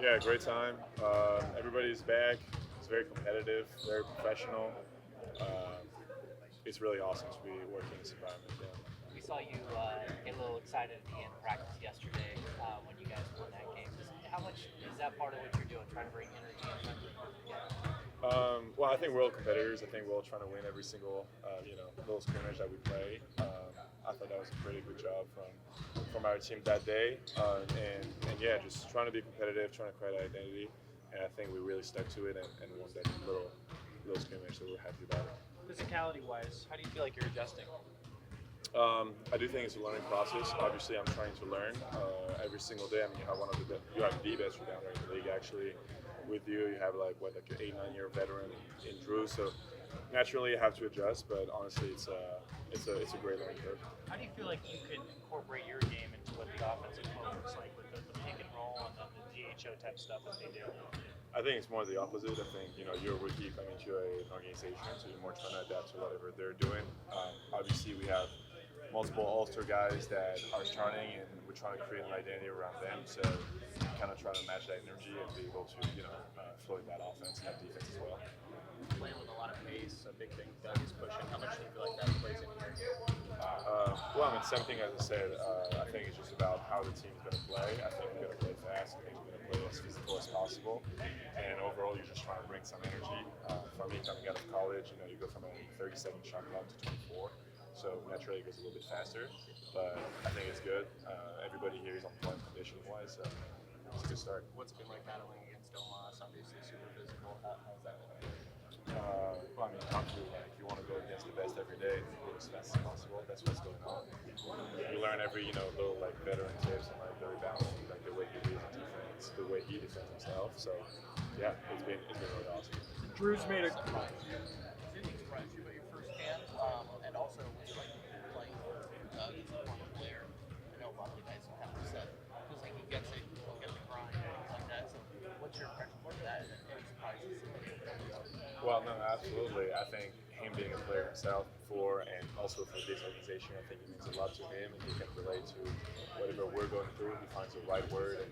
Yeah, great time. Everybody's back. It's very competitive, very professional. Um, it's really awesome to be working in this environment. Yeah. We saw you get a little excited at the end of practice yesterday when you guys won that game. How much is that part of what you're doing, trying to bring energy and friendly together? Well, I think we're all competitors. I think we're all trying to win every single, little scrimmage that we play. I thought that was a pretty good job from our team that day. And yeah, just trying to be competitive, trying to create identity. And I think we really stuck to it and won that little scrimmage. So we're happy about it. Physicality wise, how do you feel like you're adjusting? I do think it's a learning process. Obviously, I'm trying to learn every single day. I mean, you have the best rebounder in the league. Actually, with you have like an 8-9 year veteran in Drew. So naturally, you have to adjust. But honestly, it's a great learning curve. How do you feel like you could incorporate your game into what the offensive flow looks like with the pick and roll and the DHO type stuff that they do? I think it's more the opposite. I think you're a rookie coming to an organization, so you're more trying to adapt to whatever they're doing. Obviously, we have multiple All-Star guys that are starting, and we're trying to create an identity around them. So kind of try to match that energy and be able to float that offense and that defense as well. Playing with a lot of pace, a big thing Doug is pushing. How much do you feel like that plays in here? Well, I mean, same thing as I said. I think it's just about how the team's going to play. I think we're going to play fast. I think we're going to play as physical as possible. And overall, you're just trying to bring some energy. For me, coming out of college, you go from a 30-second shot clock to 24. So naturally, it goes a little bit faster. But I think it's good. Everybody here is on point condition-wise, so it's a good start. What's it been like battling against Domas? Obviously, super physical. How's that been? Well, I mean, constantly, like, you want to go against the best every day, go as fast as possible. That's what's going on. You learn every, little like veteran tips and like the rebounding, like the way he reads the defense, the way he defends himself. So, yeah, it's been really awesome. Drew's made a Did he surprise you about your first camp? And also, what's it like playing for the former player? I know a lot of the guys have kind of said feels like he gets it, he'll get the grind, things like that. So, what's your impression of that? And any surprises? Well, no, absolutely. I think him being a player himself before and also for this organization, I think it means a lot to him and he can relate to whatever we're going through. He finds the right word and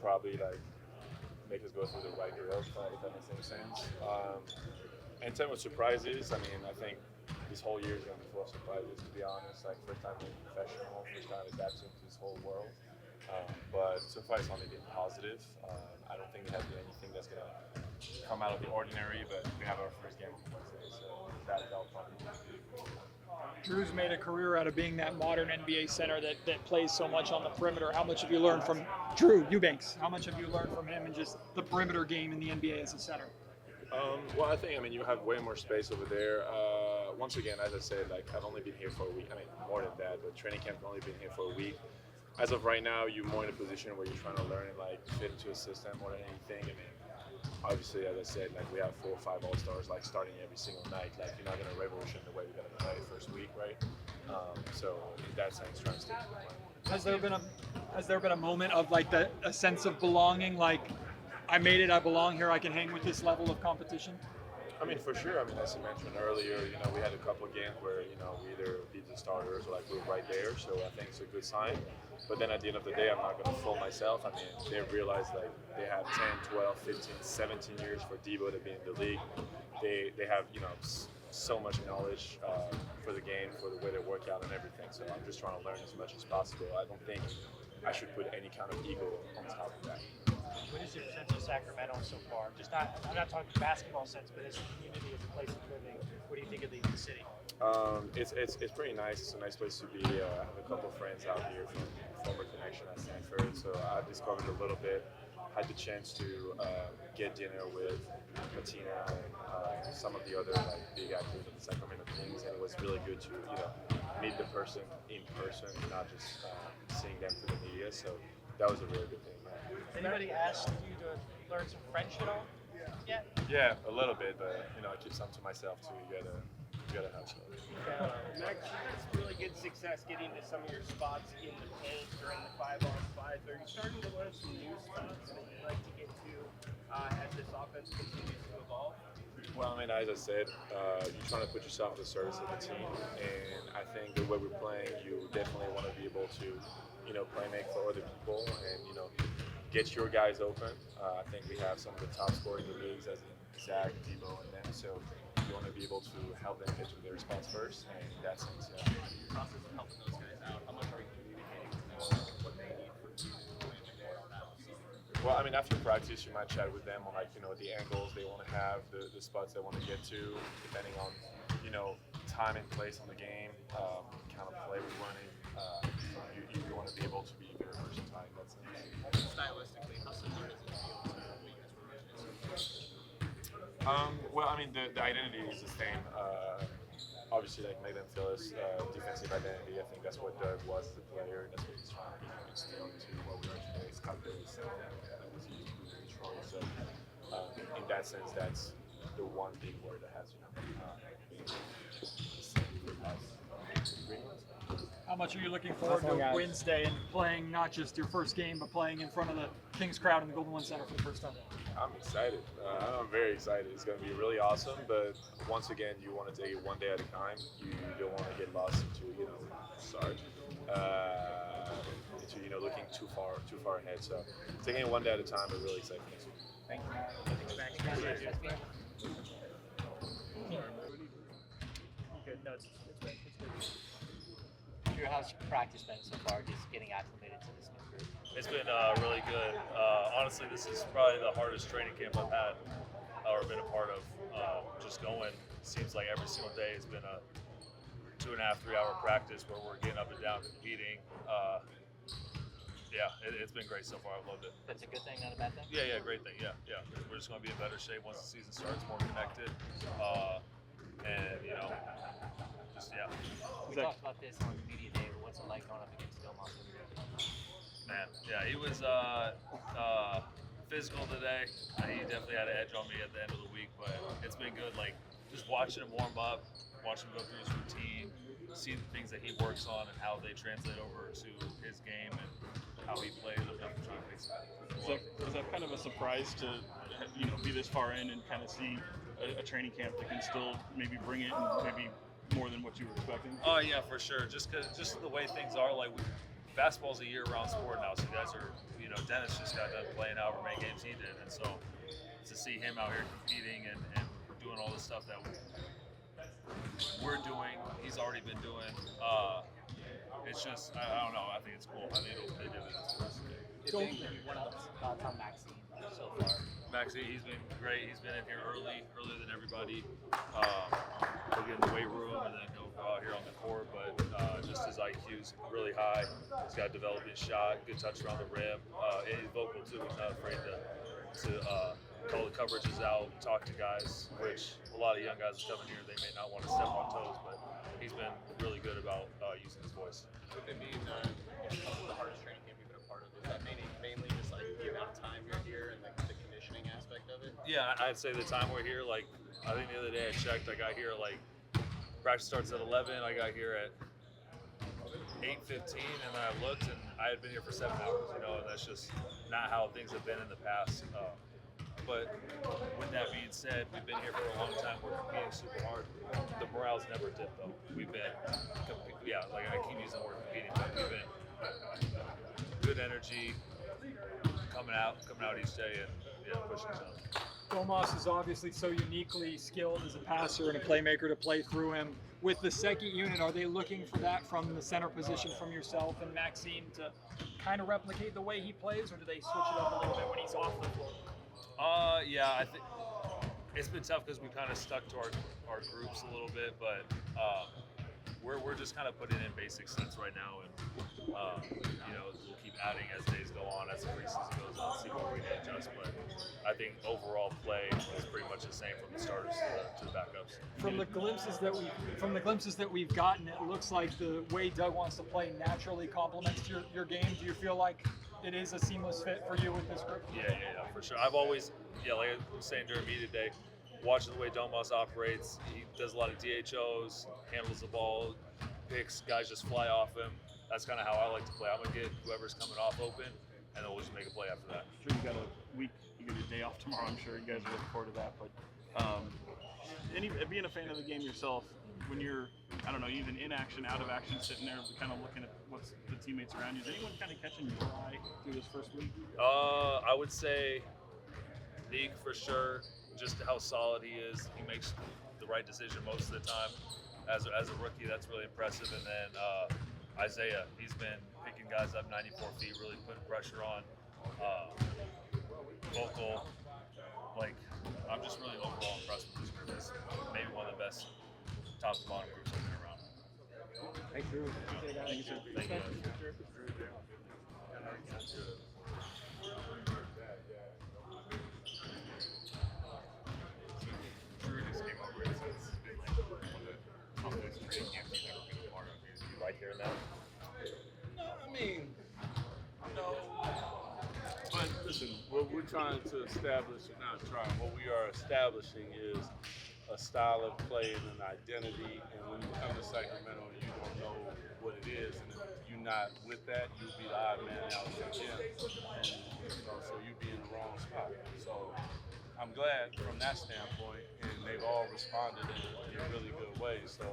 probably like make us go through the right drills, if that makes any sense. And in terms of surprises, I mean, I think this whole year is going to be full of surprises, to be honest. Like, first time being professional, first time adapting to this whole world. But so far, it's only been positive. I don't think there has been anything that's going to come out of the ordinary, but we have our first game on Wednesday, so that is all fun. Drew's made a career out of being that modern NBA center that plays so much on the perimeter. How much have you learned from Drew Eubanks? How much have you learned from him and just the perimeter game in the NBA as a center? Well, I mean, you have way more space over there. Once again, as I said, like, I've only been here for a week. I mean, more than that, but training camp I've only been here for a week. As of right now, you're more in a position where you're trying to learn and like fit into a system more than anything. I mean, obviously, as I said, like, we have 4 or 5 all-stars like starting every single night. Like, you're not going to revolution the way we're going to play first week, right? So in that sense, trying to stick to the plan. Has there been a moment of like a sense of belonging, like I made it, I belong here, I can hang with this level of competition? I mean, for sure. I mean, as you mentioned earlier, we had a couple of games where, we either beat the starters or like we were right there. So I think it's a good sign. But then at the end of the day, I'm not going to fool myself. I mean, they realize like they have 10, 12, 15, 17 years for Debo to be in the league. They have, so much knowledge for the game, for the way they work out and everything. So I'm just trying to learn as much as possible. I don't think I should put any kind of ego on top of that. What is your sense of Sacramento so far? I'm not talking basketball sense, but as a community, as a place of living, what do you think of the city? It's pretty nice. It's a nice place to be. I have a couple of friends out here from former connection at Stanford, so I've discovered a little bit. Had the chance to get dinner with Martina and some of the other like big actors of the Sacramento Kings, and it was really good to meet the person in person, not just seeing them through the media. So that was a really good thing. Anybody asked you to learn some French at all? Yeah, a little bit, but I keep some to myself too. You gotta have some. Max, it's really good success getting to some of your spots in the paint during the 5-on-5. Are you starting to learn some new spots that you'd like to get to as this offense continues to evolve? Well, I mean, as I said, you're trying to put yourself at the service of the team, and I think the way we're playing, you definitely want to be able to, play make for other people, and get your guys open. I think we have some of the top scorers in the leagues, as in Zach, Debo, and them. So you want to be able to help them get to their spots first, and in that sense, yeah. The process of helping those guys out, how much are you communicating with them what they need for you to more on that? Well, I mean, after practice, you might chat with them on the angles they want to have, the spots they want to get to, depending on time and place on the game, kind of play we're running. You want to be able to be very versatile in that sense. Stylistically, how similar does it feel to what you guys were running? Well, I mean, the identity is the same. Obviously, make them feel as defensive identity. I think that's what Doug was as a player, and that's what he's trying to instill into what we are today. Scott Davis and that was used to Detroit. So, in that sense, that's the one big word that has How much are you looking forward to Wednesday and playing not just your first game, but playing in front of the Kings crowd in the Golden One Center for the first time? I'm excited. I'm very excited. It's going to be really awesome. But once again, you want to take it one day at a time. You don't want to get lost into looking too far ahead. So taking it one day at a time, but really excited. Thank you. Thanks, Max. Good. No, it's good. Drew, how's practice been so far, just getting acclimated to this new group? It's been really good. Honestly, this is probably the hardest training camp I've had or been a part of. Just going, seems like every single day has been a 2.5, 3 hour practice where we're getting up and down competing. It's been great so far. I've loved it. That's a good thing, not a bad thing? Yeah, great thing. Yeah. We're just going to be in better shape once the season starts, more connected. We talked about this on media day, but what's it like going up against Domas? Man, yeah, he was physical today. He definitely had an edge on me at the end of the week, but it's been good. Like just watching him warm up, watching him go through his routine, see the things that he works on and how they translate over to his game and how he plays. I'm definitely trying to fix that. Was that kind of a surprise to be this far in and kind of see a training camp that can still maybe bring it and maybe more than what you were expecting? Oh yeah, for sure. Just the way things are, like basketball's a year-round sport now. So you guys are, Dennis just got done playing however many games he did, and so to see him out here competing and doing all the stuff that we're doing, he's already been doing. It's just, I don't know. I think it's cool. I think it'll pay dividends for us. What else thoughts on Maxime so far? Maxie, he's been great. He's been in here earlier than everybody. He'll get in the weight room and then he'll go out here on the court. But just his IQ's really high. He's got a developing shot, good touch around the rim. And he's vocal too. He's not afraid to call the coverages out, talk to guys, which a lot of young guys that come in here, they may not want to step on toes, but he's been really good about using his voice. With it being the hardest training camp you've been a part of, is that mainly just like the amount of time you're here and the conditioning aspect of it? Yeah, I'd say the time we're here, like, I think the other day I checked, I got here like, practice starts at 11, I got here at 8:15, and then I looked and I had been here for 7 hours, and that's just not how things have been in the past. But with that being said, we've been here for a long time. We're competing super hard. The morale's never dipped though. We've been, like I keep using the word competing, but we've been good energy, coming out each day and pushing each other. Domas is obviously so uniquely skilled as a passer and a playmaker to play through him. With the second unit, are they looking for that from the center position from yourself and Maxime to kind of replicate the way he plays, or do they switch it up a little bit when he's off the floor? I think it's been tough because we kind of stuck to our groups a little bit, but we're just kind of putting in basic sets right now, and we'll keep adding as days go on, as the preseason goes on, see what we need to adjust. But I think overall play is pretty much the same from the starters to the backups. From the glimpses that we've gotten, it looks like the way Doug wants to play naturally complements your game. Do you feel like it is a seamless fit for you with this group? Yeah, for sure. I've always, like I was saying during media day, watching the way Domas operates, he does a lot of DHOs, handles the ball, picks, guys just fly off him. That's kind of how I like to play. I'm going to get whoever's coming off open, and then we'll just make a play after that. I'm sure you got a week, you get a day off tomorrow. I'm sure you guys are looking forward to that. But being a fan of the game yourself, when you're, I don't know, even in action, out of action, sitting there kind of looking at what's the teammates around you. Is anyone kind of catching your eye through this first week? I would say Neek for sure. Just how solid he is. He makes the right decision most of the time. As a rookie, that's really impressive. And then Isaiah, he's been picking guys up 94 feet, really putting pressure on. Vocal, like, I'm just really overall impressed with this group. It's maybe one of the best top to bottom groups I've been around. Thanks, Drew. Thank you, sir. Thank you. Drew just came over and said it's been like one of the toughest training camps he's ever been a part of. You like hearing that? No, I mean, no. But listen, what we're trying to establish, or not trying, what we are establishing is a style of play and an identity. And when you come to Sacramento, you don't know what it is. And if you're not with that, you'll be the odd man out in the gym. And, so you'd be in the wrong spot. So I'm glad from that standpoint, and they've all responded in a really good way. So,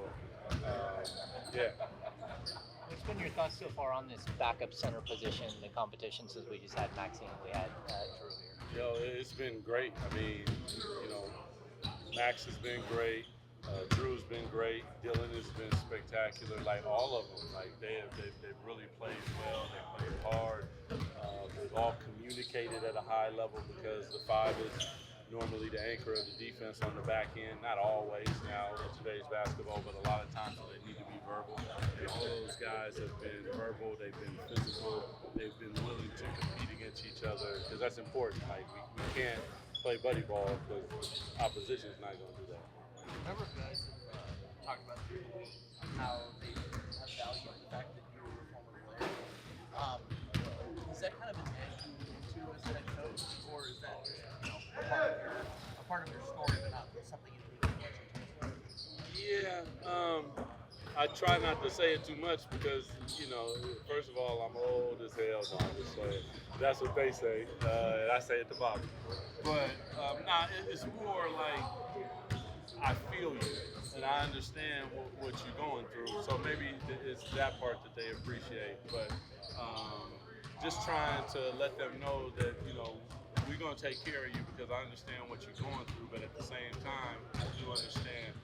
yeah. What's been your thoughts so far on this backup center position, the competition, since we just had Maxime, we had Drew here? Yo, it's been great. I mean, Max has been great. Drew's been great. Dylan has been spectacular. Like all of them, like they've really played well. They played hard. They've all communicated at a high level because the five is normally the anchor of the defense on the back end. Not always now in today's basketball, but a lot of times they need to be verbal. And all those guys have been verbal. They've been physical. They've been willing to compete against each other because that's important. Like we can't play buddy ball because opposition is not going to do that. Remember, guys talked about how they have valued the fact that you were a former player. Is that kind of an edge you lean into as a head coach, or is that just a part of your story, but not something you lean much into? Yeah, I try not to say it too much because, first of all, I'm old as hell. No, I'm just saying. That's what they say, and I say it to Bobby. But it's more like I feel you, and I understand what you're going through. So maybe it's that part that they appreciate. But just trying to let them know that, we're going to take care of you because I understand what you're going through. But at the same time, I do understand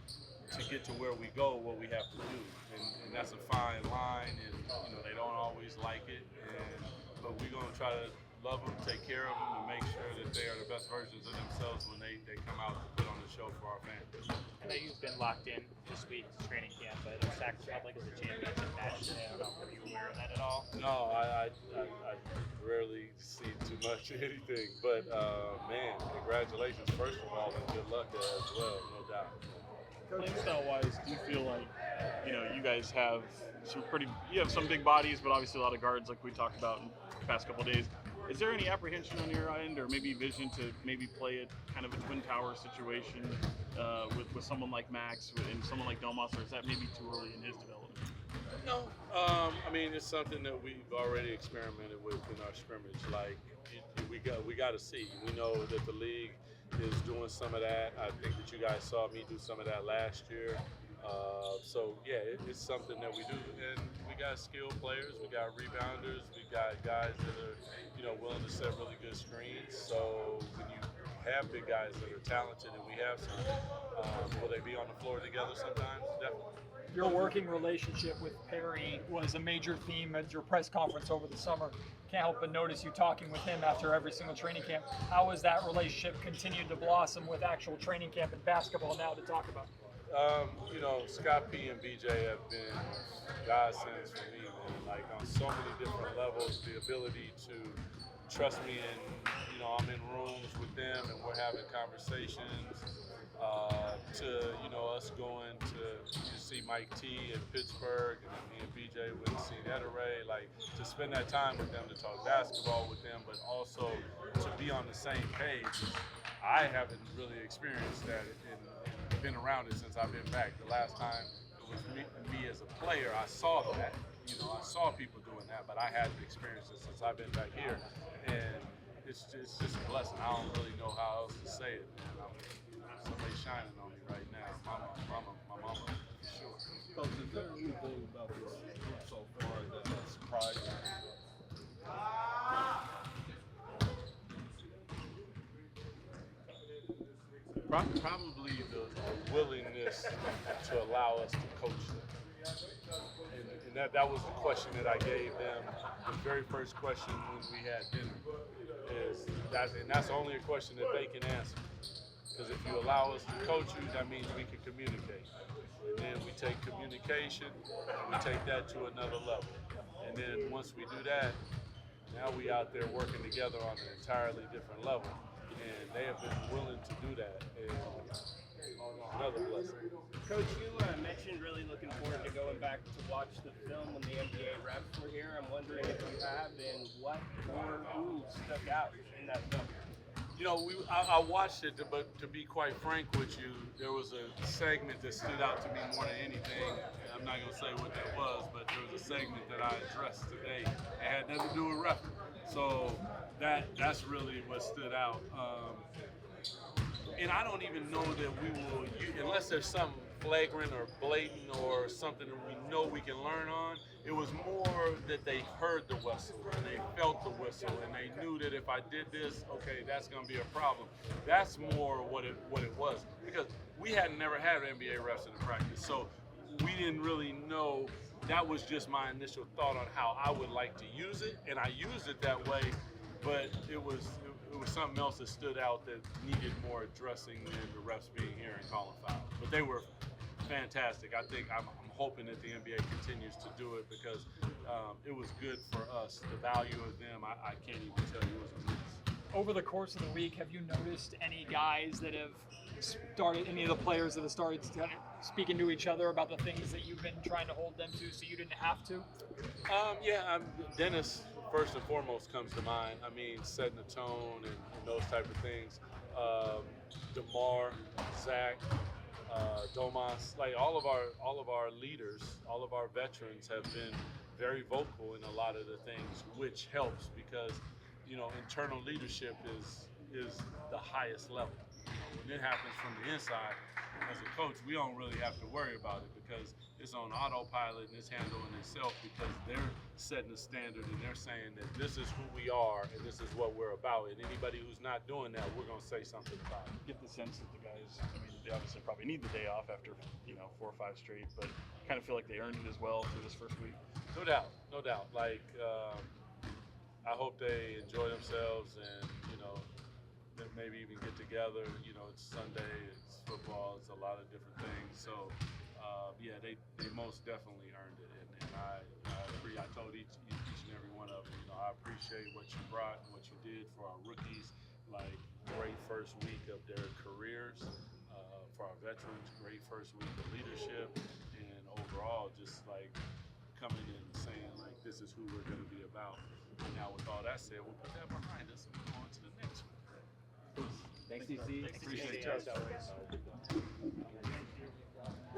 to get to where we go, what we have to do. And that's a fine line, and, they don't always like it. But we're going to try to love them, take care of them, and make sure that they are the best versions of themselves when they come out to put on the show for our fans. I know you've been locked in this week's training camp, but Sac Republic is a championship match today. I don't know, are you aware of that at all? No, I rarely see too much of anything. But, man, congratulations, first of all, and good luck as well, no doubt. Playing style wise, do you feel like you guys have you have some big bodies, but obviously a lot of guards like we talked about in the past couple of days. Is there any apprehension on your end, or maybe vision to maybe play it kind of a twin tower situation with someone like Max and someone like Domas, or is that maybe too early in his development? No, I mean it's something that we've already experimented with in our scrimmage. Like we got to see. We know that the league is doing some of that. I think that you guys saw me do some of that last year. So yeah, it's something that we do, and we got skilled players, we got rebounders, we got guys that are willing to set really good screens. So when you have big guys that are talented, and we have some, will they be on the floor together sometimes? Definitely. Your working relationship with Perry was a major theme at your press conference over the summer. Can't help but notice you talking with him after every single training camp. How has that relationship continued to blossom with actual training camp and basketball now to talk about? Scott P and BJ have been godsends for me, man. Like on so many different levels, the ability to trust me, and I'm in rooms with them and we're having conversations. To us going to see Mike T in Pittsburgh, and me and BJ went to see Ray. Like to spend that time with them, to talk basketball with them, but also to be on the same page. I haven't really experienced that and been around it since I've been back. The last time it was me as a player, I saw that. I saw people doing that, but I hadn't experienced it since I've been back here. And it's just a blessing. I don't really know how else to say it, man. Somebody's shining on me right now. My mama, for sure. Coach, is there anything about this group so far that has surprised Probably the willingness to allow us to coach them. And that was the question that I gave them. The very first question when we had dinner and that's only a question that they can answer. Because if you allow us to coach you, that means we can communicate. And then we take communication and we take that to another level. And then once we do that, now we out there working together on an entirely different level. And they have been willing to do that. And another blessing. Coach, you mentioned really looking forward to going back to watch the film when the NBA refs were here. I'm wondering if you have, and what or who stuck out in that film. You know, I watched it, but to be quite frank with you, there was a segment that stood out to me more than anything. I'm not going to say what that was, but there was a segment that I addressed today. It had nothing to do with referee. So that's really what stood out. And I don't even know that we will, unless there's something flagrant or blatant or something that we know we can learn on. It was more that they heard the whistle and they felt the whistle and they knew that if I did this, okay, that's going to be a problem. That's more what it was, because we had never had NBA refs in the practice, so we didn't really know. That was just my initial thought on how I would like to use it, and I used it that way. But it was something else that stood out that needed more addressing than the refs being here and calling fouls. But they were fantastic. I think I'm hoping that the NBA continues to do it because it was good for us. The value of them, I can't even tell you, was immense. Over the course of the week, have you noticed any guys that have started, any of the players that have started speaking to each other about the things that you've been trying to hold them to so you didn't have to? Dennis, first and foremost, comes to mind. I mean, setting the tone and those type of things. DeMar, Zach, Domas, like all of our leaders, all of our veterans have been very vocal in a lot of the things, which helps because, you know, internal leadership is the highest level. You know, when it happens from the inside, as a coach, we don't really have to worry about it because it's on autopilot and it's handling itself because they're setting the standard and they're saying that this is who we are and this is what we're about. And anybody who's not doing that, we're going to say something about it. Get the sense that the guys, I mean, they obviously probably need the day off after, 4 or 5 straight, but kind of feel like they earned it as well through this first week. No doubt. Like, I hope they enjoy themselves and, maybe even get together. It's Sunday, it's football, it's a lot of different things. So, they most definitely earned it. And I told each and every one of them, I appreciate what you brought and what you did for our rookies. Like, great first week of their careers. For our veterans, great first week of leadership. And overall, just like coming in and saying, like, this is who we're going to be about. And now with all that said, we'll put that behind us and move on to the next one. Thanks, DC. Appreciate it.